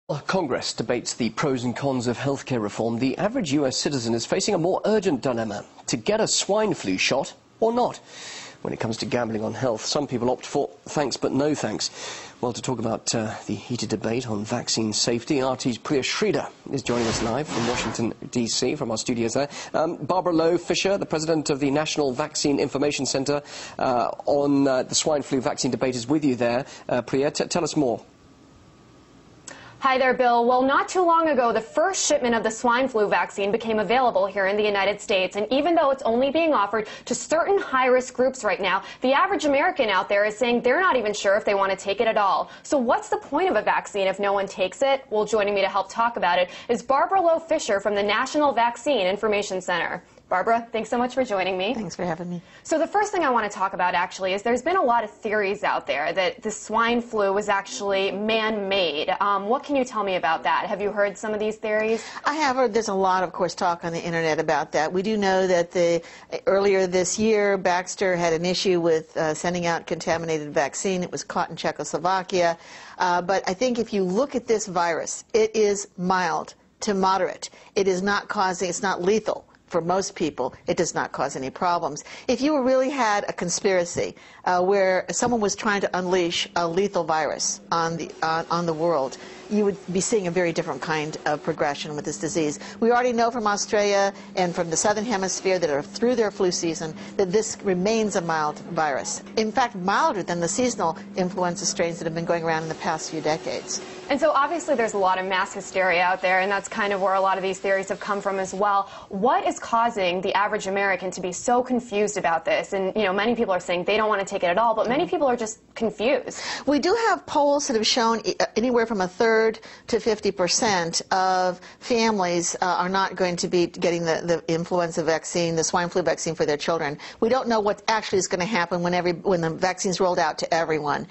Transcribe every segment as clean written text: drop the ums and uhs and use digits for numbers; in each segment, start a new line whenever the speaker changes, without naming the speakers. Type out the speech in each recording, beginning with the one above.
Congress debates the pros and cons of healthcare reform. The average US citizen is facing a more urgent dilemma: to get a swine flu shot or not. When it comes to gambling on health, some people opt for thanks but no thanks. Well, to talk about the heated debate on vaccine safety, RT's Priya Sridhar is joining us live from Washington, D.C., from our studios there. Barbara Lowe-Fisher, the president of the National Vaccine Information Center on the swine flu vaccine debate, is with you there. Priya, tell us more.
Hi there, Bill. Well, not too long ago, the first shipment of the swine flu vaccine became available here in the United States. And even though it's only being offered to certain high-risk groups right now, the average American out there is saying they're not even sure if they want to take it at all. So what's the point of a vaccine if no one takes it? Well, joining me to help talk about it is Barbara Lowe-Fisher from the National Vaccine Information Center. Barbara, thanks so much for joining me.
Thanks for having me.
So the first thing I want to talk about actually is there's been a lot of theories out there that the swine flu was actually man-made. What can you tell me about that? Have you heard some of these theories?
I have heard. There's a lot, of course, talk on the internet about that. We do know that earlier this year, Baxter had an issue with sending out contaminated vaccine. It was caught in Czechoslovakia. But I think if you look at this virus, it is mild to moderate. It is not causing, it's not lethal. For most people, it does not cause any problems. If you really had a conspiracy where someone was trying to unleash a lethal virus on the world, you would be seeing a very different kind of progression with this disease. We already know from Australia and from the Southern Hemisphere that are through their flu season that this remains a mild virus. In fact, milder than the seasonal influenza strains that have been going around in the past few decades.
And so obviously there's a lot of mass hysteria out there, and that's kind of where a lot of these theories have come from as well. What is causing the average American to be so confused about this? And, you know, many people are saying they don't want to take it at all, but many people are just confused.
We do have polls that have shown anywhere from 1/3 to 50% of families are not going to be getting the influenza vaccine, the swine flu vaccine for their children. We don't know what actually is going to happen when the vaccine's rolled out to everyone.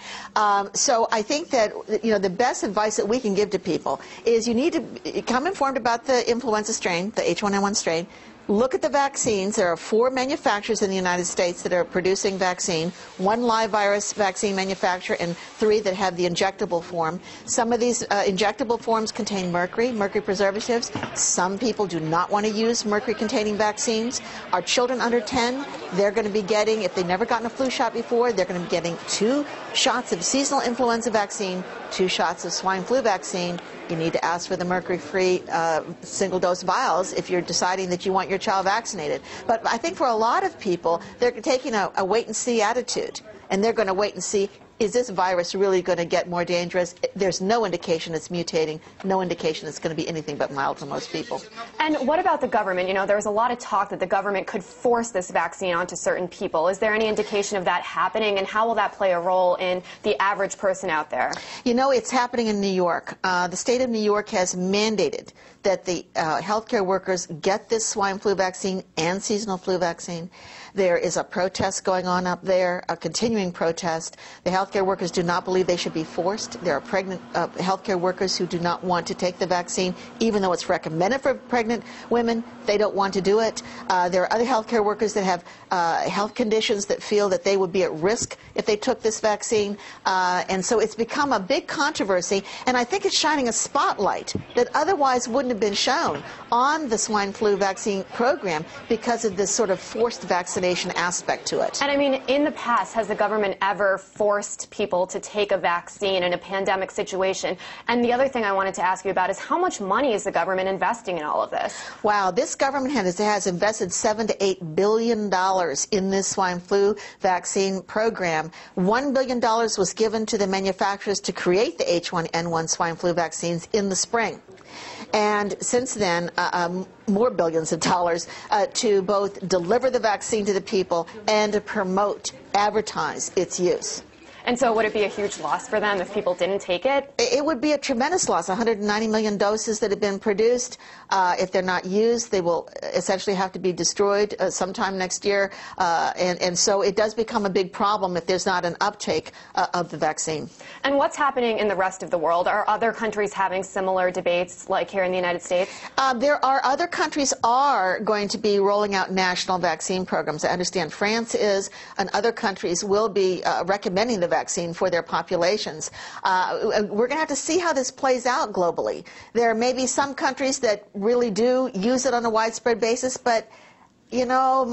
So I think that, you know, the best advice that we can give to people is you need to become informed about the influenza strain, the H1N1 strain. Look at the vaccines. There are 4 manufacturers in the United States that are producing vaccine, 1 live virus vaccine manufacturer and 3 that have the injectable form. Some of these injectable forms contain mercury preservatives. Some people do not want to use mercury-containing vaccines. Our children under 10, they're going to be getting, if they've never gotten a flu shot before, they're going to be getting 2 shots of seasonal influenza vaccine, 2 shots of swine flu vaccine. You need to ask for the mercury-free single-dose vials if you're deciding that you want your child vaccinated. But I think for a lot of people, they're taking a wait-and-see attitude, and they're going to wait and see, is this virus really going to get more dangerous? There's no indication it's mutating, no indication it's going to be anything but mild for most people.
And what about the government? You know, there was a lot of talk that the government could force this vaccine onto certain people. Is there any indication of that happening, and how will that play a role in the average person out there?
You know, it's happening in New York. The state of New York has mandated that the healthcare workers get this swine flu vaccine and seasonal flu vaccine. There is a protest going on up there, a continuing protest. The healthcare workers do not believe they should be forced. There are pregnant healthcare workers who do not want to take the vaccine, even though it's recommended for pregnant women. They don't want to do it. There are other healthcare workers that have health conditions that feel that they would be at risk if they took this vaccine. And so it's become a big controversy, and I think it's shining a spotlight that otherwise wouldn't have been shown on the swine flu vaccine program because of this sort of forced vaccination aspect to it.
And I mean, in the past, has the government ever forced people to take a vaccine in a pandemic situation? And the other thing I wanted to ask you about is how much money is the government investing in all of this?
Wow, this government has invested $7 to $8 billion in this swine flu vaccine program. $1 billion was given to the manufacturers to create the H1N1 swine flu vaccines in the spring. And since then, more billions of dollars to both deliver the vaccine to the people and to promote, advertise its use.
And so would it be a huge loss for them if people didn't take it?
It would be a tremendous loss. 190 million doses that have been produced. If they're not used, they will essentially have to be destroyed sometime next year. And so it does become a big problem if there's not an uptake of the vaccine.
And what's happening in the rest of the world? Are other countries having similar debates like here in the United States?
There are other countries are going to be rolling out national vaccine programs. I understand France is, and other countries will be recommending the vaccine for their populations. We're going to have to see how this plays out globally. There may be some countries that really do use it on a widespread basis, but you know,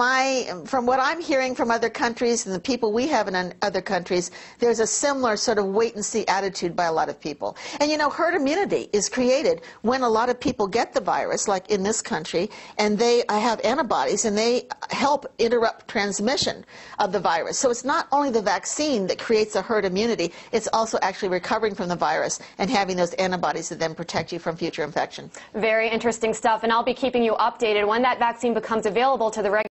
from what I'm hearing from other countries and the people we have in other countries, there's a similar sort of wait-and-see attitude by a lot of people. And you know, herd immunity is created when a lot of people get the virus, like in this country, and they have antibodies, and they help interrupt transmission of the virus. So it's not only the vaccine that creates a herd immunity, it's also actually recovering from the virus and having those antibodies that then protect you from future infection.
Very interesting stuff, and I'll be keeping you updated when that vaccine becomes available to the regular